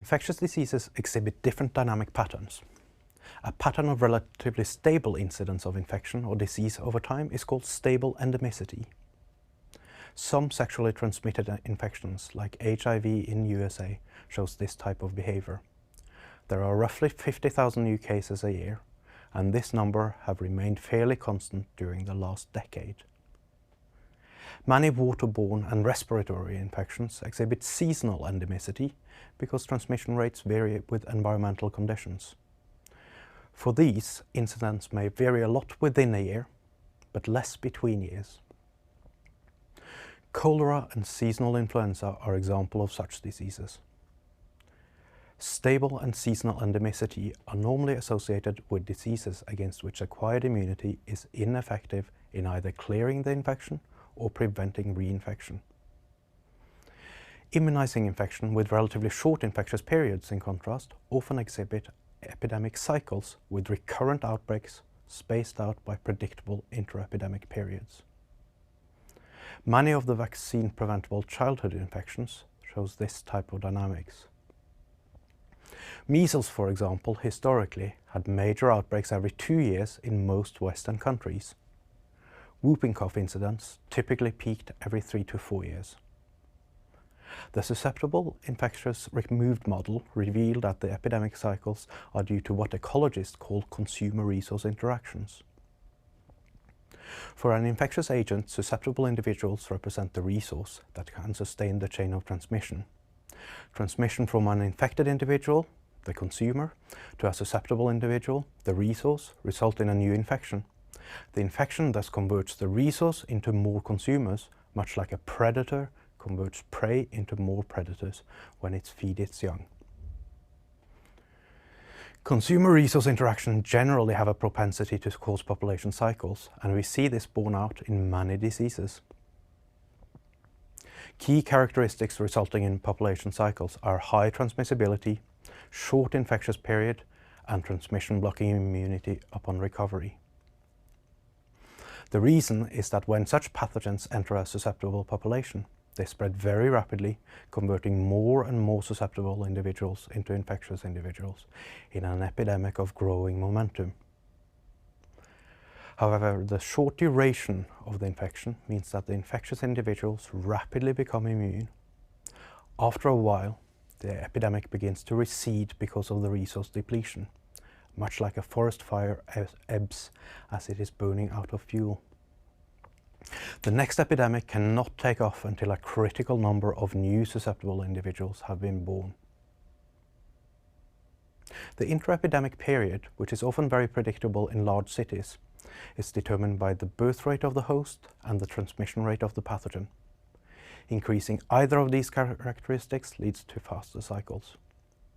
Infectious diseases exhibit different dynamic patterns. A pattern of relatively stable incidence of infection or disease over time is called stable endemicity. Some sexually transmitted infections, like HIV in USA, shows this type of behavior. There are roughly 50,000 new cases a year, and this number have remained fairly constant during the last decade. Many waterborne and respiratory infections exhibit seasonal endemicity because transmission rates vary with environmental conditions. For these, incidence may vary a lot within a year, but less between years. Cholera and seasonal influenza are examples of such diseases. Stable and seasonal endemicity are normally associated with diseases against which acquired immunity is ineffective in either clearing the infection or preventing reinfection. Immunizing infection with relatively short infectious periods, in contrast, often exhibit epidemic cycles with recurrent outbreaks spaced out by predictable inter-epidemic periods. Many of the vaccine-preventable childhood infections shows this type of dynamics. Measles, for example, historically had major outbreaks every 2 years in most Western countries. Whooping cough incidents typically peaked every 3 to 4 years. The susceptible infectious removed model revealed that the epidemic cycles are due to what ecologists call consumer resource interactions. For an infectious agent, susceptible individuals represent the resource that can sustain the chain of transmission. Transmission from an infected individual, the consumer, to a susceptible individual, the resource, result in a new infection. The infection thus converts the resource into more consumers, much like a predator converts prey into more predators when it feeds its young. Consumer resource interactions generally have a propensity to cause population cycles, and we see this borne out in many diseases. Key characteristics resulting in population cycles are high transmissibility, short infectious period, and transmission-blocking immunity upon recovery. The reason is that when such pathogens enter a susceptible population, they spread very rapidly, converting more and more susceptible individuals into infectious individuals in an epidemic of growing momentum. However, the short duration of the infection means that the infectious individuals rapidly become immune. After a while, the epidemic begins to recede because of the resource depletion, much like a forest fire ebbs as it is burning out of fuel. The next epidemic cannot take off until a critical number of new susceptible individuals have been born. The intra-epidemic period, which is often very predictable in large cities, is determined by the birth rate of the host and the transmission rate of the pathogen. Increasing either of these characteristics leads to faster cycles.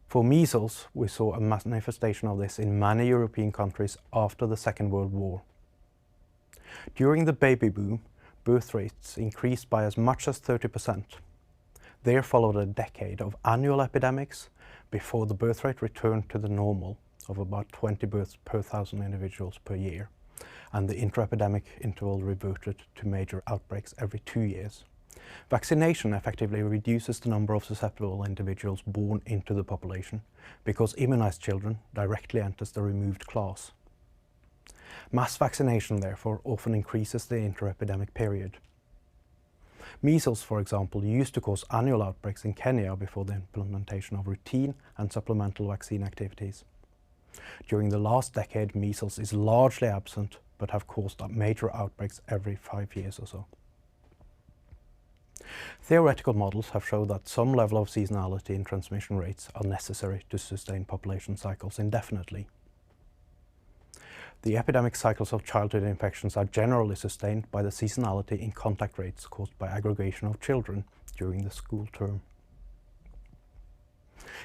For measles, we saw a manifestation of this in many European countries after the Second World War. During the baby boom, birth rates increased by as much as 30%. There followed a decade of annual epidemics before the birth rate returned to the normal of about 20 births per 1,000 individuals per year, and the intra-epidemic interval reverted to major outbreaks every 2 years. Vaccination effectively reduces the number of susceptible individuals born into the population because immunized children directly enters the removed class. Mass vaccination, therefore, often increases the inter-epidemic period. Measles, for example, used to cause annual outbreaks in Kenya before the implementation of routine and supplemental vaccine activities. During the last decade, measles is largely absent, but have caused major outbreaks every 5 years or so. Theoretical models have shown that some level of seasonality in transmission rates are necessary to sustain population cycles indefinitely. The epidemic cycles of childhood infections are generally sustained by the seasonality in contact rates caused by aggregation of children during the school term.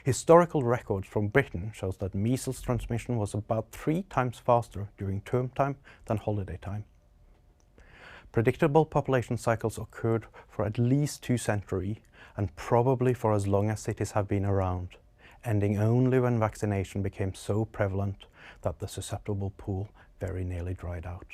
Historical records from Britain shows that measles transmission was about 3 times faster during term time than holiday time. Predictable population cycles occurred for at least 2 centuries and probably for as long as cities have been around, ending only when vaccination became so prevalent that the susceptible pool very nearly dried out.